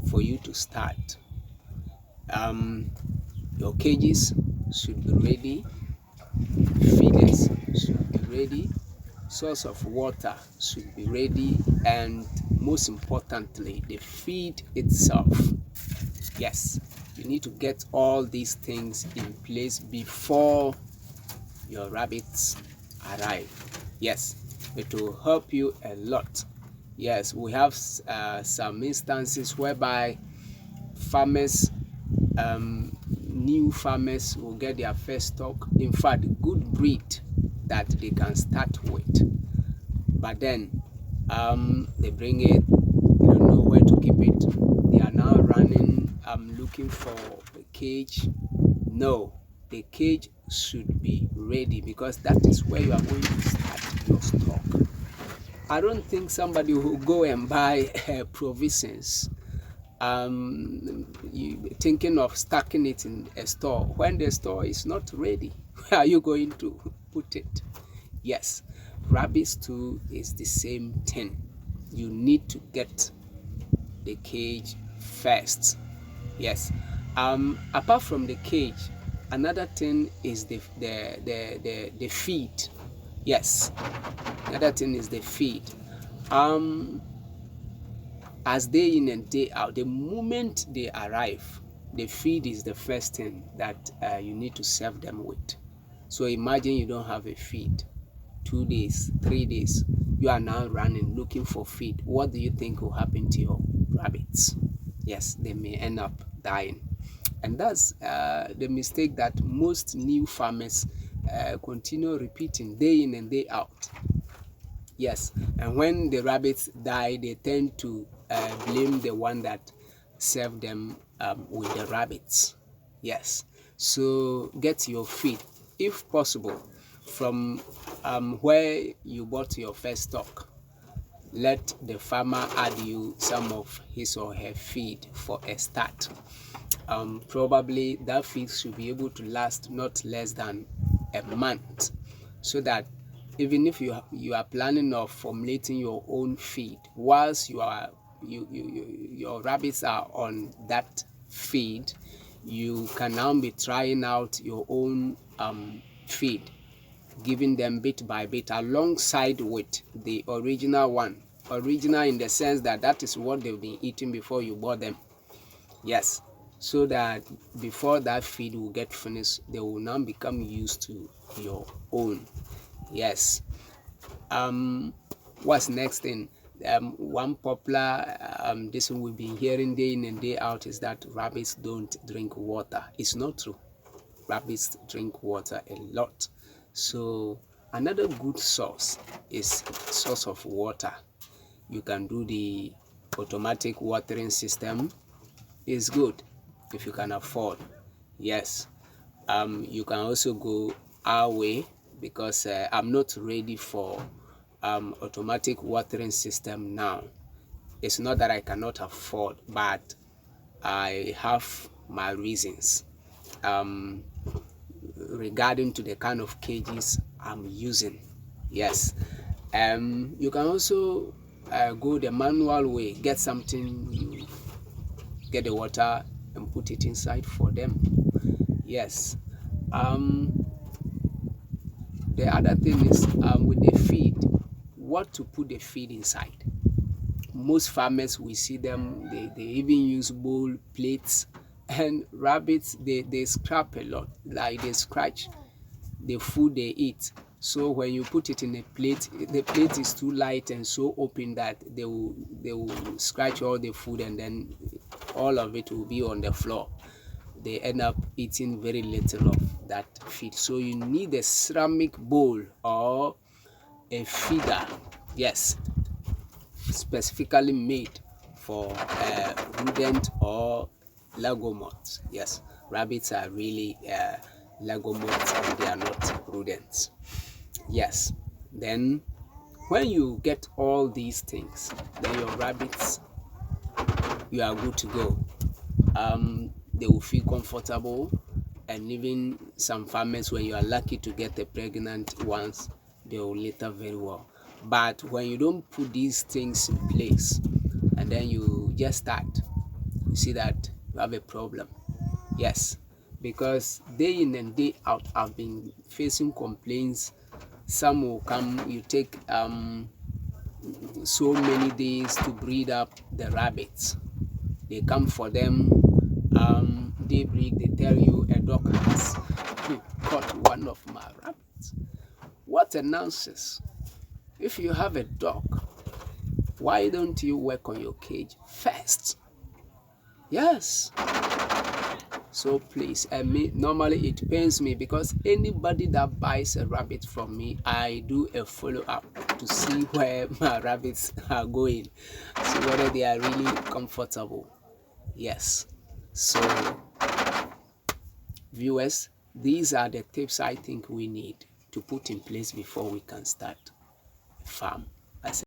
for you to start. Your cages should be ready, feeders should be ready, source of water should be ready, and most importantly, the feed itself. Yes, you need to get all these things in place before your rabbits arrive. Yes, it will help you a lot. Yes, we have some instances whereby farmers, new farmers will get their first stock. In fact, good breed that they can start with. But then they bring it, they don't know where to keep it. They are now running, looking for a cage. No, the cage should be ready because that is where you are going to start your stock. I don't think somebody will go and buy provisions thinking of stacking it in a store when the store is not ready. Where are you going to put it? Yes, rabbits too is the same thing. You need to get the cage first. Yes. Apart from the cage, another thing is the feed. Yes, another thing is the feed. As day in and day out, the moment they arrive, the feed is the first thing that you need to serve them with. So imagine you don't have a feed, 2 days, 3 days, you are now running looking for feed. What do you think will happen to your rabbits? Yes, they may end up dying. And that's the mistake that most new farmers continue repeating day in and day out. Yes, and when the rabbits die, they tend to blame the one that served them with the rabbits. Yes, so get your feed, if possible, from where you bought your first stock. Let the farmer add you some of his or her feed for a start. Probably that feed should be able to last not less than a month, so that even if you are planning of formulating your own feed, whilst your rabbits are on that feed, you can now be trying out your own feed, giving them bit by bit alongside with the original one. Original in the sense that that is what they've been eating before you bought them. Yes, so that before that feed will get finished, they will now become used to your own. Yes. What's next thing? One popular this one we've been hearing day in and day out is that rabbits don't drink water. It's not true. Rabbits drink water a lot. So another good source is source of water. You can do the automatic watering system. It's good if you can afford. Yes. You can also go our way, because I'm not ready for automatic watering system now. It's not that I cannot afford, but I have my reasons regarding to the kind of cages I'm using. Yes. You can also go the manual way, get something, you get the water and put it inside for them. Yes. The other thing is with the feed, what to put the feed inside. Most farmers, we see them, they even use bowl, plates, and rabbits, they scrap a lot, like they scratch the food they eat. So when you put it in a plate, the plate is too light and so open that they will scratch all the food, and then all of it will be on the floor. They end up eating very little of that feed. So you need a ceramic bowl or a feeder, yes, specifically made for rodent or lagomorphs. Yes, rabbits are really lagomorphs and they are not rodents. Yes, then when you get all these things, then your rabbits, you are good to go. They will feel comfortable, and even some farmers, when you are lucky to get the pregnant ones, they will litter very well. But when you don't put these things in place, and then you just start, you see that you have a problem. Yes, because day in and day out I've been facing complaints. Some will come, you take so many days to breed up the rabbits. They come for them, daybreak they tell you a dog has caught one of my rabbits. What a nonsense. If you have a dog, why don't you work on your cage first? Yes. So please, normally it pains me because anybody that buys a rabbit from me, I do a follow-up to see where my rabbits are going, see whether they are really comfortable. Yes. So viewers, these are the tips I think we need to put in place before we can start a farm.